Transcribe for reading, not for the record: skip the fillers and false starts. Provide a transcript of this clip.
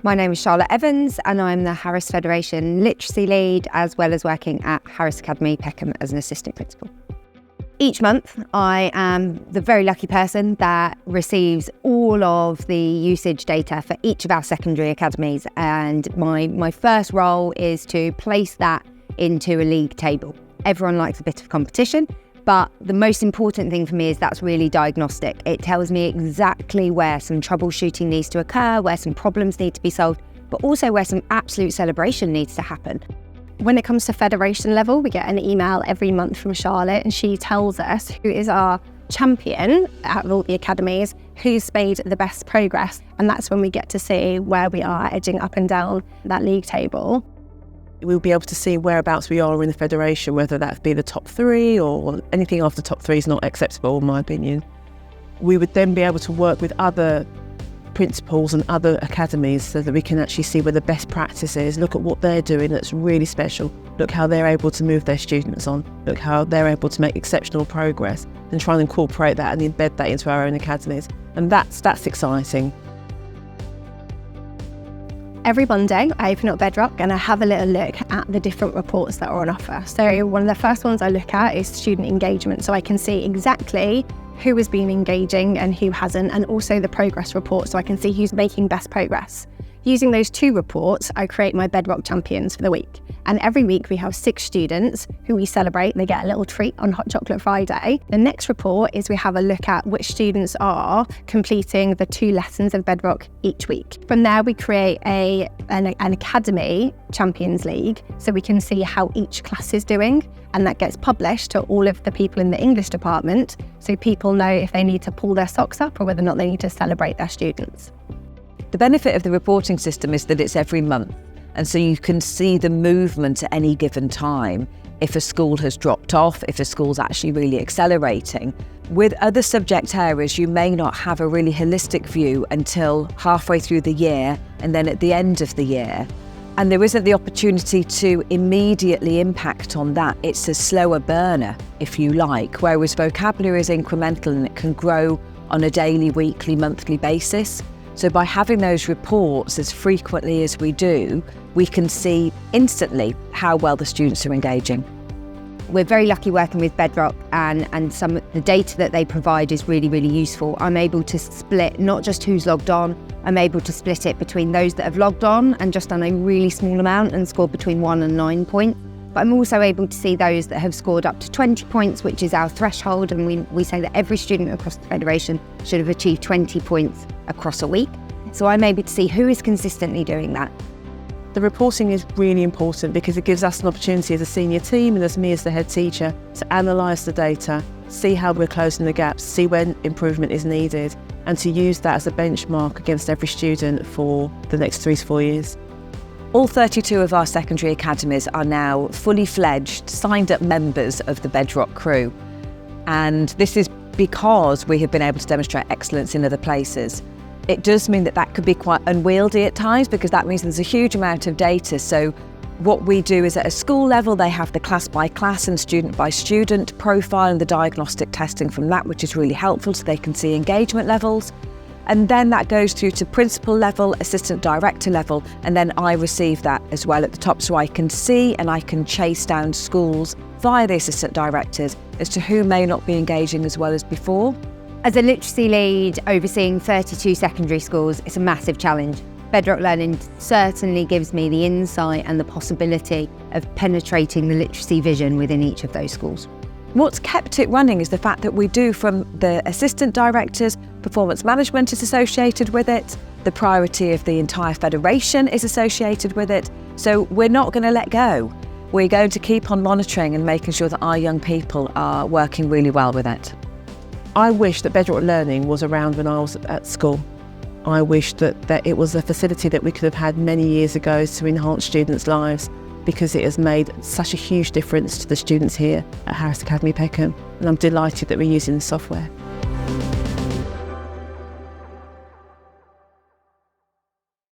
My name is Charlotte Evans and I'm the Harris Federation Literacy Lead, as well as working at Harris Academy, Peckham as an assistant principal. Each month, I am the very lucky person that receives all of the usage data for each of our secondary academies, and my first role is to place that into a league table. Everyone likes a bit of competition, but the most important thing for me is that's really diagnostic. It tells me exactly where some troubleshooting needs to occur, where some problems need to be solved, but also where some absolute celebration needs to happen. When it comes to federation level, we get an email every month from Charlotte, and she tells us who is our champion out of all the academies, who's made the best progress, and that's when we get to see where we are edging up and down that league table. We'll be able to see whereabouts we are in the federation, whether that be the top 3 or anything after the top 3 is not acceptable, in my opinion. We would then be able to work with other principals and other academies so that we can actually see where the best practice is, look at what they're doing that's really special, look how they're able to move their students on, look how they're able to make exceptional progress, and try and incorporate that and embed that into our own academies. And that's exciting. Every Monday, I open up Bedrock and I have a little look at the different reports that are on offer. So one of the first ones I look at is student engagement, so I can see exactly who has been engaging and who hasn't, and also the progress report, so I can see who's making best progress. Using those 2 reports, I create my Bedrock champions for the week. And every week we have 6 students who we celebrate. They get a little treat on Hot Chocolate Friday. The next report is we have a look at which students are completing the 2 lessons of Bedrock each week. From there, we create an Academy Champions League, so we can see how each class is doing, and that gets published to all of the people in the English department, so people know if they need to pull their socks up or whether or not they need to celebrate their students. The benefit of the reporting system is that it's every month, and so you can see the movement at any given time. If a school has dropped off, if a school's actually really accelerating. With other subject areas, you may not have a really holistic view until halfway through the year and then at the end of the year. And there isn't the opportunity to immediately impact on that. It's a slower burner, if you like, whereas vocabulary is incremental and it can grow on a daily, weekly, monthly basis. So by having those reports as frequently as we do, we can see instantly how well the students are engaging. We're very lucky working with Bedrock, and some of the data that they provide is really, really useful. I'm able to split not just who's logged on, I'm able to split it between those that have logged on and just done a really small amount and scored between 1 and 9 points. But I'm also able to see those that have scored up to 20 points, which is our threshold, and we say that every student across the Federation should have achieved 20 points across a week. So I'm able to see who is consistently doing that. The reporting is really important because it gives us an opportunity as a senior team and as me as the head teacher to analyse the data, see how we're closing the gaps, see when improvement is needed, and to use that as a benchmark against every student for the next 3 to 4 years. All 32 of our secondary academies are now fully fledged, signed up members of the Bedrock crew. And this is because we have been able to demonstrate excellence in other places. It does mean that could be quite unwieldy at times, because that means there's a huge amount of data. So what we do is at a school level, they have the class by class and student by student profile and the diagnostic testing from that, which is really helpful so they can see engagement levels. And then that goes through to principal level, assistant director level, and then I receive that as well at the top, so I can see and I can chase down schools via the assistant directors as to who may not be engaging as well as before. As a literacy lead overseeing 32 secondary schools, it's a massive challenge. Bedrock Learning certainly gives me the insight and the possibility of penetrating the literacy vision within each of those schools. What's kept it running is the fact that we do from the assistant directors, performance management is associated with it, the priority of the entire federation is associated with it, so we're not going to let go. We're going to keep on monitoring and making sure that our young people are working really well with it. I wish that Bedrock Learning was around when I was at school. I wish that it was a facility that we could have had many years ago to enhance students' lives, because it has made such a huge difference to the students here at Harris Academy Peckham, and I'm delighted that we're using the software.